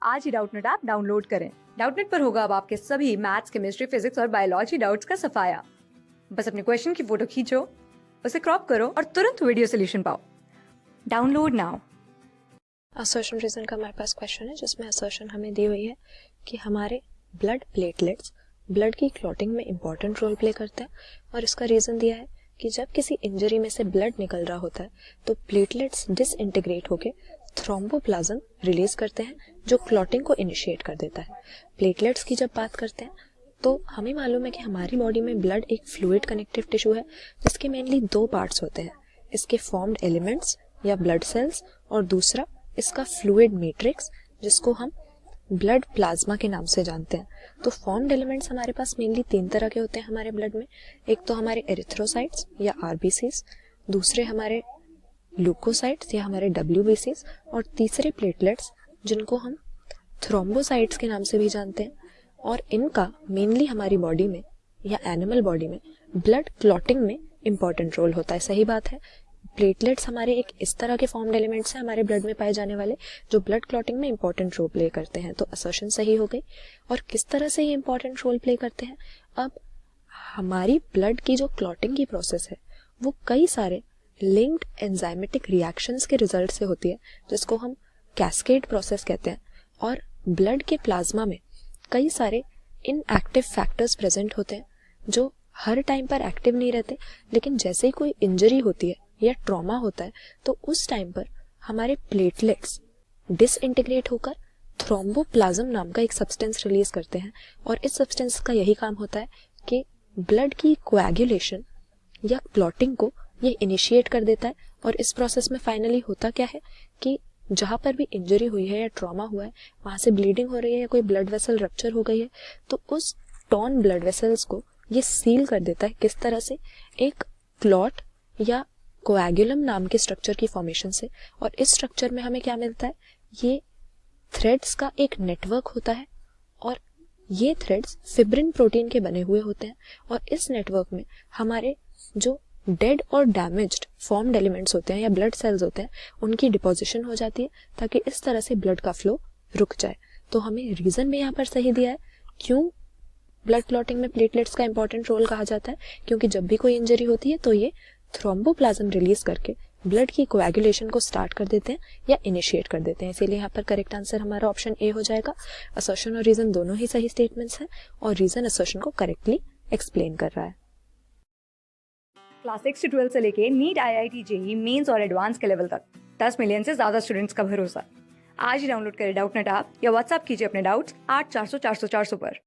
आज ही Doubtnut app download करें। Doubtnut पर होगा अब आपके सभी मैथ्स, केमिस्ट्री, फिजिक्स और बायोलॉजी डाउट्स का सफाया। बस अपने क्वेश्चन की फोटो खींचो, उसे क्रॉप करो और तुरंत वीडियो सोल्यूशन पाओ। Download now. असर्शन रीजन का हमारे पास क्वेश्चन है जिसमें असर्शन हमें दी हुई है कि हमारे ब्लड प्लेटलेट्स ब्लड की क्लॉटिंग में इंपॉर्टेंट रोल प्ले करते हैं, और इसका रीजन दिया है कि जब किसी इंजरी में से ब्लड निकल रहा होता है तो प्लेटलेट्स डिसइंटीग्रेट होकर थ्रोम्बोप्लाज्म रिलीज करते हैं जो क्लॉटिंग को इनिशिएट कर देता है। प्लेटलेट्स की जब बात करते हैं तो हमें मालूम है कि हमारी बॉडी में ब्लड एक फ्लूइड कनेक्टिव टिश्यू है जिसके मेनली दो पार्ट्स होते हैं, इसके फॉर्म्ड एलिमेंट्स या ब्लड सेल्स और दूसरा इसका फ्लूइड मैट्रिक्स जिसको हम ब्लड प्लाज्मा के नाम से जानते हैं। तो फॉर्म्ड एलिमेंट्स हमारे पास मेनली तीन तरह के होते हैं हमारे ब्लड में। एक तो हमारे एरिथ्रोसाइट्स या आरबीसीज, दूसरे हमारे ल्यूकोसाइट्स या हमारे डब्ल्यूबीसीज, और तीसरे प्लेटलेट्स जिनको हम थ्रोम्बोसाइट्स के नाम से भी जानते हैं। और इनका मेनली हमारी बॉडी में या एनिमल बॉडी में ब्लड क्लॉटिंग में इंपॉर्टेंट रोल होता है। सही बात है, प्लेटलेट्स हमारे एक इस तरह के फॉर्म्ड एलिमेंट्स हैं हमारे ब्लड में पाए जाने वाले जो ब्लड क्लॉटिंग में इंपॉर्टेंट रोल प्ले करते हैं। तो असर्शन सही हो गई। और किस तरह से ये इंपॉर्टेंट रोल प्ले करते हैं, अब हमारी ब्लड की जो क्लॉटिंग की प्रोसेस है वो कई सारे लिंक्ड एंजाइमेटिक रिएक्शंस के रिजल्ट से होती है जिसको हम कैस्केड प्रोसेस कहते हैं। और ब्लड के प्लाज्मा में कई सारे इनएक्टिव फैक्टर्स प्रेजेंट होते हैं जो हर टाइम पर एक्टिव नहीं रहते, लेकिन जैसे ही कोई इंजरी होती है या ट्रॉमा होता है तो उस टाइम पर हमारे प्लेटलेट्स डिसइंटीग्रेट होकर थ्रोम्बोप्लाज्म नाम का एक सब्सटेंस रिलीज करते हैं। और इस सब्सटेंस का यही काम होता है कि ब्लड की कोएगुलेशन या क्लॉटिंग को ये इनिशिएट कर देता है। और इस प्रोसेस में फाइनली होता क्या है कि जहां पर भी इंजरी हुई है या ट्रॉमा हुआ है वहां से ब्लीडिंग हो रही है या कोई ब्लड वेसल रप्चर हो गई है तो उस टॉर्न ब्लड वेसल्स को ये सील कर देता है। किस तरह से? एक क्लॉट या कोएगुलम नाम के स्ट्रक्चर की फॉर्मेशन से। और इस स्ट्रक्चर में हमें क्या मिलता है, ये थ्रेड्स का एक नेटवर्क होता है और ये थ्रेड्स फिब्रिन प्रोटीन के बने हुए होते हैं। और इस नेटवर्क में हमारे जो डेड और डैमेज्ड फॉर्म्ड एलिमेंट्स होते हैं या ब्लड सेल्स होते हैं उनकी डिपोजिशन हो जाती है ताकि इस तरह से ब्लड का फ्लो रुक जाए। तो हमें रीजन में यहाँ पर सही दिया है क्यों ब्लड क्लॉटिंग में प्लेटलेट्स का इंपॉर्टेंट रोल कहा जाता है, क्योंकि जब भी कोई इंजरी होती है तो ये थ्रोम्बोप्लाज्म रिलीज करके ब्लड की कोएगुलेशन को स्टार्ट कर देते हैं या इनिशिएट कर देते हैं। इसीलिए यहाँ पर करेक्ट आंसर हमारा ऑप्शन ए हो जाएगा। असर्शन और रीजन दोनों ही सही स्टेटमेंट्स हैं और रीजन असर्शन को करेक्टली एक्सप्लेन कर रहा है। क्लास 6 से 12 से लेके नीट, IIT, जेईई मेंस और एडवांस के लेवल तक 10 मिलियन से ज्यादा स्टूडेंट्स का भरोसा। आज ही डाउनलोड करें डाउटनेट ऐप या व्हाट्सएप कीजिए अपने डाउट्स 8400 400 400 पर।